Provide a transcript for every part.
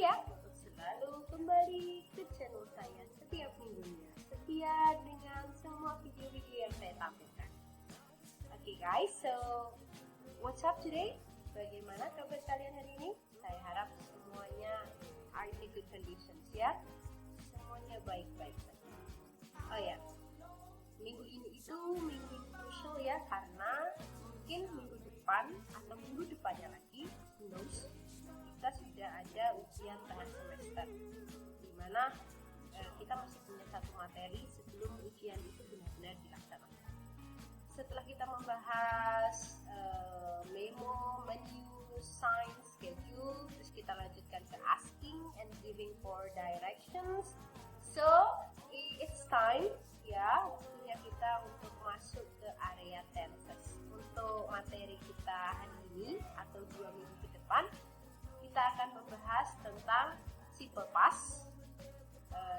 lagi ya untuk selalu kembali ke channel saya setiap minggunya, setia dengan semua video-video yang saya tampilkan. Oke guys, so what's up today? Bagaimana kabar kalian hari ini? Saya harap semuanya are in good conditions ya. Semuanya baik-baik saja. Oh ya, minggu ini itu minggu crucial ya, karena mungkin minggu depan atau minggu depannya lagi, who knows, kita sudah ada ujian tengah semester, dimana kita masih punya satu materi sebelum ujian itu benar-benar dilaksanakan. Setelah kita membahas memo, menu, sign, schedule, terus kita lanjutkan ke asking and giving for directions. So it's time ya, waktunya kita untuk masuk ke area tenses. Untuk materi kita hari ini atau 2 minggu ke depan, kita akan membahas tentang simple past,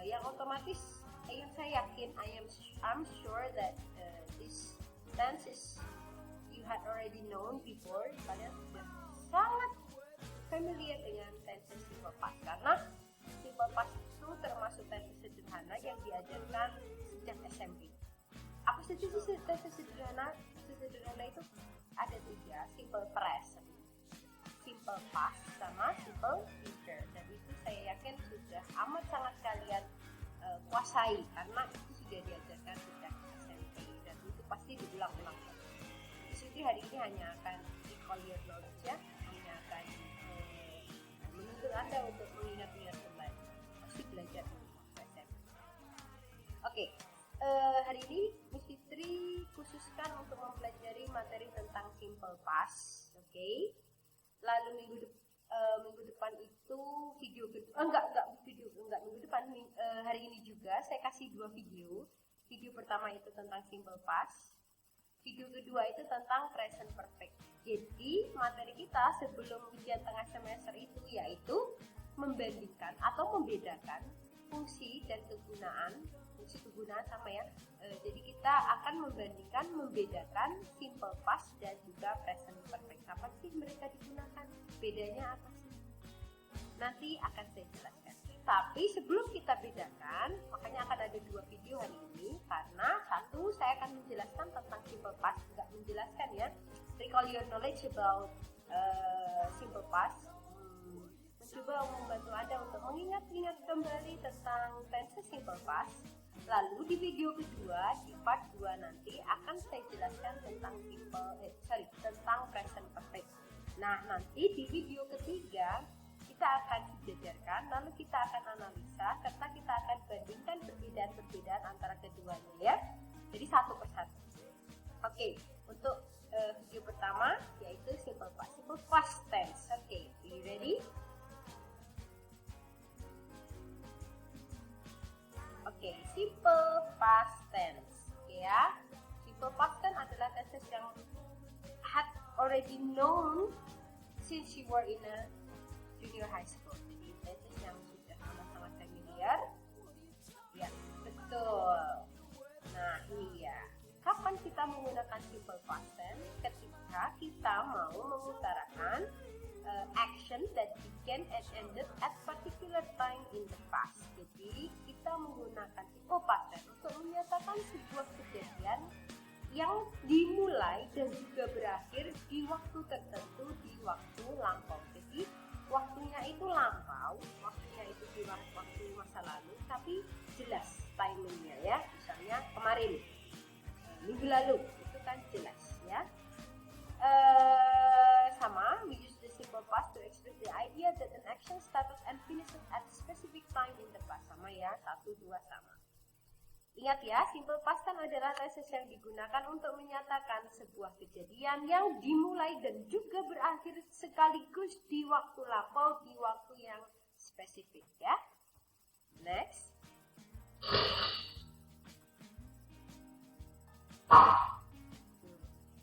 yang otomatis yang saya yakin I'm sure that this tenses you had already known before. Kalian sudah sangat familiar dengan tenses simple past, karena simple past itu termasuk tenses sederhana yang diajarkan sejak SMP. Apa saja sih tenses sederhana? Sederhana itu ada 3, simple present, simple past, sama simple future. Dan itu saya yakin sudah amat sangat kalian kuasai, karena itu sudah diajarkan sejak SMP dan itu pasti diulang-ulang. Di sini hari ini hanya akan recall your knowledge ya, hanya akan menuntut Anda untuk mengingat-ingat kembali, pasti belajar di SMP. Oke, hari ini Miss Fitri khususkan untuk mempelajari materi tentang simple past, oke? Lalu minggu depan itu video kedua, minggu depan, hari ini juga saya kasih 2 video. Video pertama itu tentang simple past, video kedua itu tentang present perfect. Jadi materi kita sebelum ujian tengah semester itu yaitu membandingkan atau membedakan fungsi dan kegunaan sama ya. Jadi kita akan membandingkan, membedakan simple past dan juga present perfect. Apa sih mereka digunakan? Bedanya apa sih? Nanti akan saya jelaskan. Tapi sebelum kita bedakan, makanya akan ada 2 video hari ini, karena satu saya akan menjelaskan tentang simple past, nggak menjelaskan ya, recall your knowledge about simple past, mencoba membantu Anda untuk mengingat-ingat kembali tentang tenses simple past. Lalu di video kedua, di part 2 nanti akan saya jelaskan tentang tentang present perfect. Nah, nanti di video ketiga kita akan sejajarkan, lalu kita akan analisa, serta kita akan bandingkan perbedaan-perbedaan antara keduanya ya. Jadi satu persatu. Oke, untuk video pertama yaitu simple past tense. Oke, are you ready? Oke, simple past tense. Oke ya. Simple past tense adalah tenses yang had already known since you were in a junior high school. Jadi tenses yang sudah sangat familiar. Ya, betul. Nah, ini ya. Kapan kita menggunakan simple past tense? Ketika kita mau mengutarakan action that began and ended at particular time in the past. Jadi kita menggunakan simple past tense untuk menyatakan sebuah kejadian yang dimulai dan juga berakhir di waktu tertentu, di waktu lampau. Jadi waktunya itu lampau, waktunya itu di waktu masa lalu, tapi jelas timingnya ya. Misalnya kemarin, minggu lalu, itu kan jelas ya. Sama, we use the simple past to express the idea that an action started and finished at a specific time in the past. Sama ya, 1, 2 sama. Ingat ya, simple past tense adalah tenses yang digunakan untuk menyatakan sebuah kejadian yang dimulai dan juga berakhir sekaligus di waktu lampau, di waktu yang spesifik ya. Next.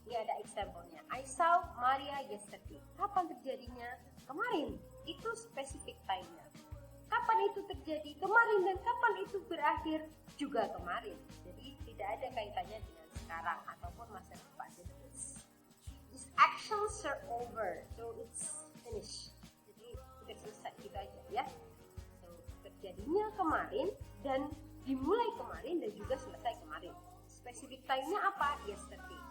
Ini ada example-nya. I saw Maria yesterday. Kapan terjadinya? Kemarin. Itu spesifik time-nya. Kapan itu terjadi? Kemarin. Dan kapan itu berakhir? Juga kemarin. Jadi tidak ada kaitannya dengan sekarang ataupun masa depan. These actions are over, so it's finished. Jadi sudah selesai gitu aja ya. terjadinya kemarin dan dimulai kemarin dan juga selesai kemarin. Specific time-nya apa? Yesterday.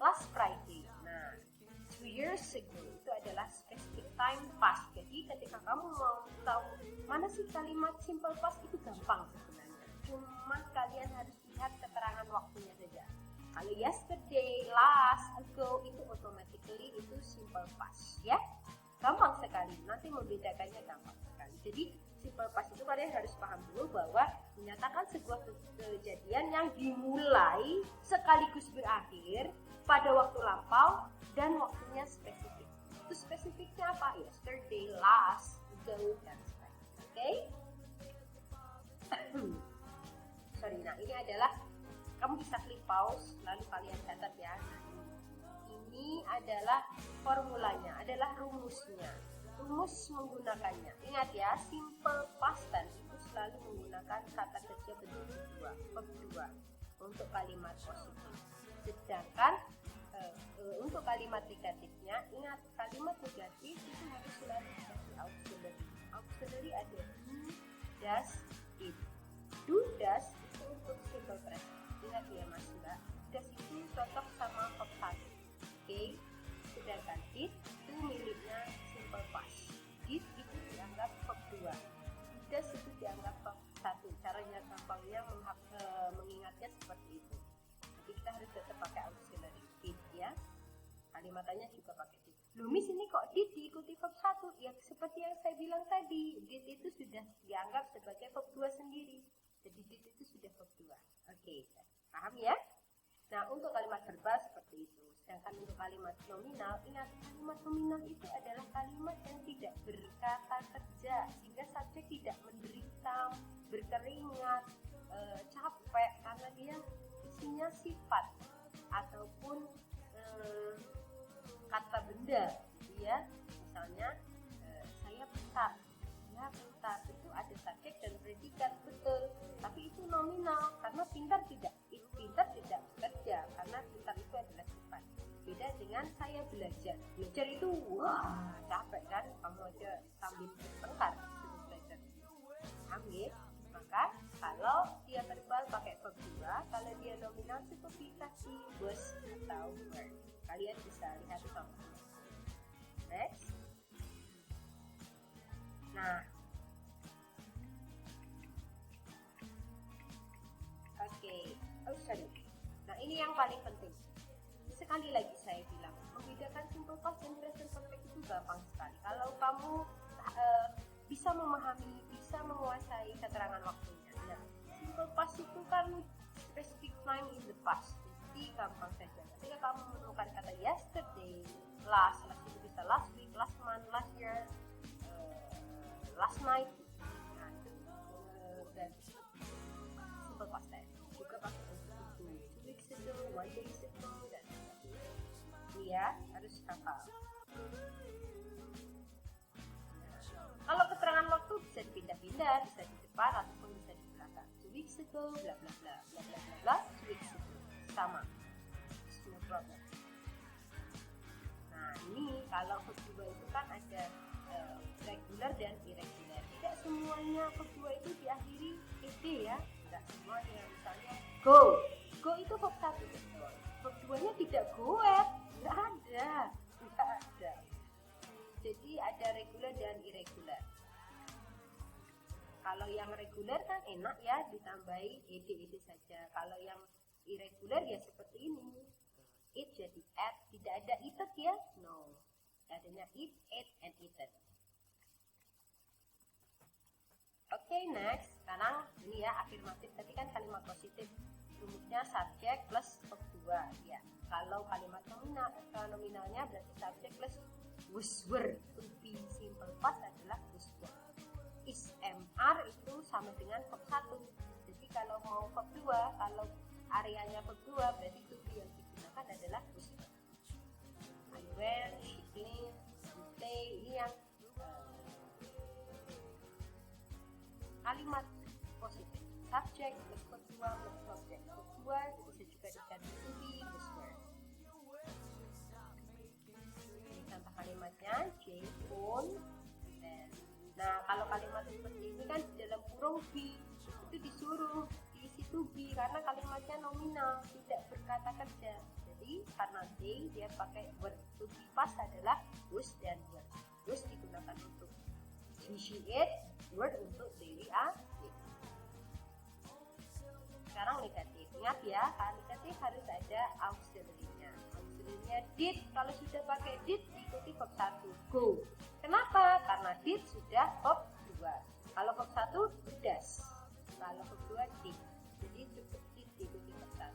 Last Friday. Nah, 2 years ago itu adalah specific time past. Jadi ketika kamu mau tahu mana sih kalimat simple past itu gampang sebenarnya. Cuma kalian harus lihat keterangan waktunya saja. Kalau yesterday, last, ago itu automatically itu simple past ya. Gampang sekali. Nanti membedakannya gampang sekali. Jadi simple past itu kalian harus paham dulu bahwa menyatakan sebuah kejadian yang dimulai sekaligus berakhir pada waktu lampau dan waktunya spesifik. Itu spesifiknya apa? Yesterday, last, ago, dan sebagainya. Oke? Sorry, nah ini adalah kamu bisa klik pause lalu kalian catat ya. Nah, ini adalah formulanya, adalah rumusnya. Rumus menggunakannya. Ingat ya, simple past tense itu selalu menggunakan kata kerja bentuk verb 2 untuk kalimat positif. Sedangkan untuk kalimat negatifnya, ingat kalimat negatif itu harus selalu dikasih auxiliary. Auxiliary ada do, does, it. Do, does itu untuk simple present. Ingat ya Mas Mbak, does itu cocok sama verb 1. Oke, sedangkan it itu miliknya simple past. It itu dianggap verb 2. Does itu dianggap verb 1. Caranya gampangnya mengingatnya seperti itu. Jadi kita harus tetap pakai auxiliary it ya. Kalimatannya juga pakai did. Loh Miss, ini kok did diikuti verb 1? Ya seperti yang saya bilang tadi, did itu sudah dianggap sebagai verb 2 sendiri. Jadi did itu sudah verb 2. Oke, paham ya? Nah, untuk kalimat verbal seperti itu. Sedangkan untuk kalimat nominal, ingat kalimat nominal itu adalah kalimat yang tidak berkata kerja, sehingga subjek tidak menderita, berkeringat, capek karena dia isinya sifat ataupun kata benda, gitu ya. Misalnya saya pintar, ya pintar itu ada subjek dan predikat, betul. Tapi itu nominal karena pintar tidak bekerja, karena pintar itu adalah sifat. Beda dengan saya belajar. Belajar itu wah capek kan, kamu aja sambil bertengkar suruh belajar. Ambil. Maka kalau dia verbal pakai verb 2, kalau dia nominal cukup dikasih was atau were. Kalian bisa lihat contohnya. Next. Nah, oke. Oh sorry. Nah ini yang paling penting. Sekali lagi saya bilang, membedakan simple past dan present perfect itu gampang sekali. Kalau kamu bisa memahami, bisa menguasai keterangan waktunya. Nah, simple past itu kan specific time in the past. Jadi gampang saja. Ketika kamu menemukan kata yesterday, last itu bisa last week, last month, last year, last night. Nah itu berarti simple past tense. Juga pakai untuk 2 weeks ago, 1 day ago, dan sebagainya. Ini ya harus hafal. Kalau keterangan waktu bisa dipindah-pindah, bisa di depan ataupun bisa di belakang. 2 weeks ago, bla bla bla, bla bla bla bla, 2 weeks ago, sama. No problem. Nah ini kalau verb 2 itu kan ada regular dan irregular. Tidak semuanya verb 2 itu diakhiri ed ya, tidak semuanya. Misalnya go itu verb 1 betul. Verb 2-nya tidak goet, nggak ada. Jadi ada regular dan irregular. Kalau yang regular kan enak ya, ditambahi ed saja. Kalau yang irregular ya seperti ini. It jadi at, tidak ada eaten ya? No. Adanya eat, ate, and eaten. Oke, next. Sekarang ini ya afirmatif. Tadi kan kalimat positif. Rumusnya subjek plus verb 2 ya. Kalau kalimat nominalnya berarti subjek plus was were. To be simple past adalah was were. Is mr itu sama dengan verb 1. Jadi kalau mau verb 2, kalau areanya verb 2 berarti to be yang digunakan adalah was were. I went, she came, you play. Ini yang kalimat positif. Subject plus verb 2 plus subject. Verb 2 bisa juga diganti to be was were. Ini contoh kalimatnya, Jane phone. Nah kalau kalimat seperti ini kan di kurung be, itu disuruh diisi to be karena kalimatnya nominal, tidak berkata kerja. Jadi karena they, dia pakai verb. To be past adalah was dan were. Was digunakan untuk he, she, it, were untuk they, are, it. Sekarang negatif. Ingat ya, kalau negatif harus ada auxiliary-nya. Auxiliary-nya did. Kalau sudah pakai did, diikuti verb 1, go. Kenapa? Karena did sudah verb 2. Kalau verb 1, does. Kalau verb 2, did. Jadi cukup did diikuti verb 1.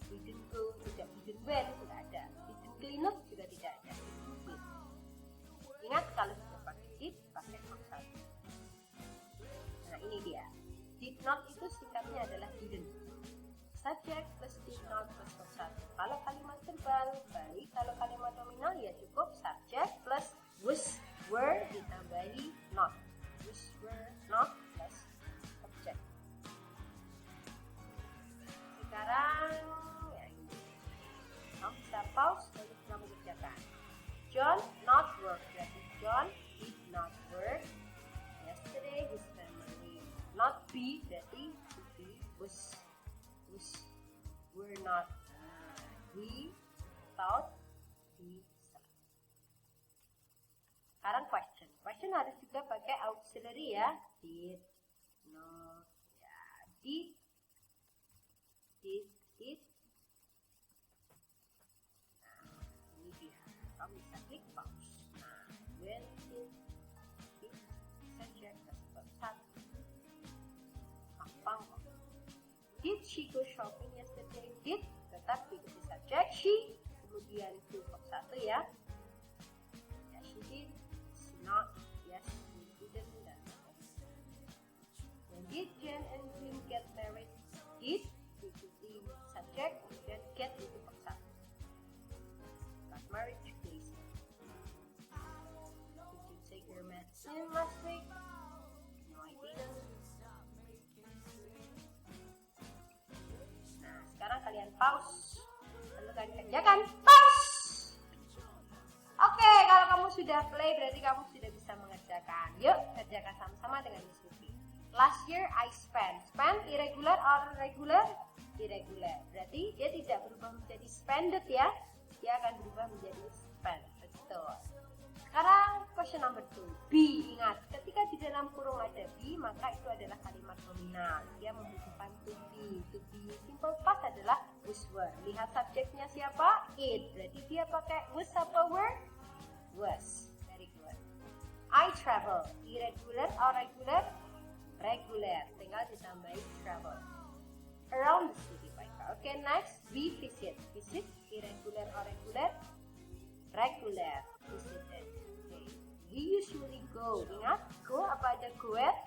Didn't go, tidak. Didn't went, tidak ada. Didn't clean up, juga tidak ada. Didn't win. Ingat, kalau sudah pakai did, pakai verb 1. Nah, ini dia. Did not itu singkatnya adalah didn't. Subject plus did not plus verb 1. Kalau kalimat verbal, baik. Kalau kalimat nominal ya cukup subject plus was, were ditambahi not. Was, were, not plus subject. Sekarang ya ini. Kamu bisa pause lalu kita mengerjakan. John not work. Berarti John did not work yesterday. His family not be. Berarti to be was, were not. He thought, he saw. Sekarang question. Question harus juga pakai auxiliary ya. Did, not, ya. Did, it. Nah, ini dia. Kamu bisa klik pause. Nah, when did it, subject verb 1. Gampang kok. Did she go shopping yesterday? Did, tetap diikuti subject she, kemudian to verb 1 ya. Yes, she did. She not. Yes, she didn't. Dan when did Jen and Jim get married? Did, diikuti subject, kemudian get itu verb 1. Got married 2 days ago. Did you take your medicine last week? No, I didn't. Nah, sekarang kalian pause. Lalu kalian kerjakan. Pause! Oke, kalau kamu sudah play berarti kamu sudah bisa mengerjakan. Yuk, kerjakan sama-sama dengan Miss Lucy. Last year I spent. Spend irregular or regular? Irregular. Berarti dia tidak berubah menjadi spended ya. Dia akan berubah menjadi spend. Betul. Sekarang question number 2. Be. Ingat, ketika di dalam kurung ada be, maka itu adalah kalimat nominal. Dia membutuhkan to be. To be simple past adalah was, were. Lihat subjeknya siapa? It. Berarti dia pakai was apa were? Was. Very good. I travel. Irregular or regular? Regular. Tinggal ditambahin travel. Around the city by car. Okay, next. We visit. Visit. Irregular or regular? Regular. Visited. Okay. We usually go. Ingat, go apa ada go at?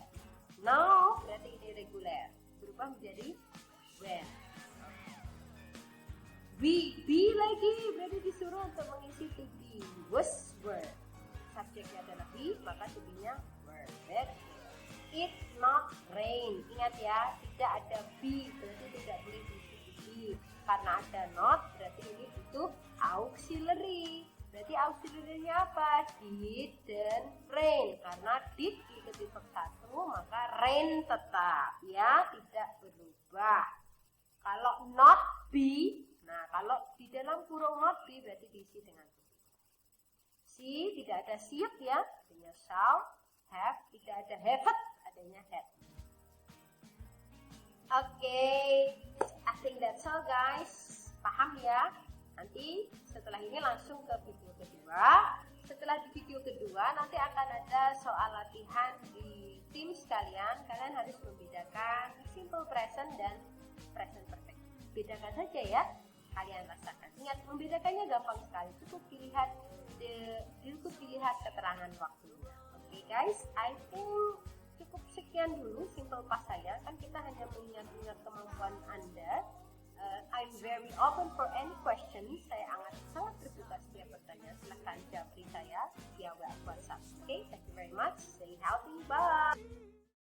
No, berarti ini regular. Berubah menjadi when. We, be lagi. Berarti disuruh untuk mengisi to be. Was, were. Subjeknya adalah be, maka to be-nya were. Very good. It not rain. Ingat ya, tidak ada be, berarti tidak boleh diisi to be. Karena ada not, berarti ini butuh auxiliary. Berarti auxiliary-nya apa? Did dan rain. Karena did diikuti verb 1, maka rain tetap ya, tidak berubah. Kalau not be, nah kalau di dalam kurung not be berarti diisi dengan to be. See, tidak ada siap ya, adanya shall, have, tidak ada haven't, adanya had. Okay, I think that's all guys. Paham ya? Nanti setelah ini langsung ke video kedua. Setelah di video kedua nanti akan ada soal latihan di tim sekalian. Kalian harus membedakan simple present dan present perfect. Bedakan saja ya, kalian rasakan. Ingat, membedakannya gampang sekali. Cukup dilihat keterangan waktunya. Oke guys, I think cukup sekian dulu simple past saya. Kan kita hanya mengingat-ingat kemampuan Anda. I'm very open for any questions. Saya sangat terbuka setiap pertanyaan. Silahkan japri saya via WhatsApp. Okay, thank you very much. Stay healthy. Bye.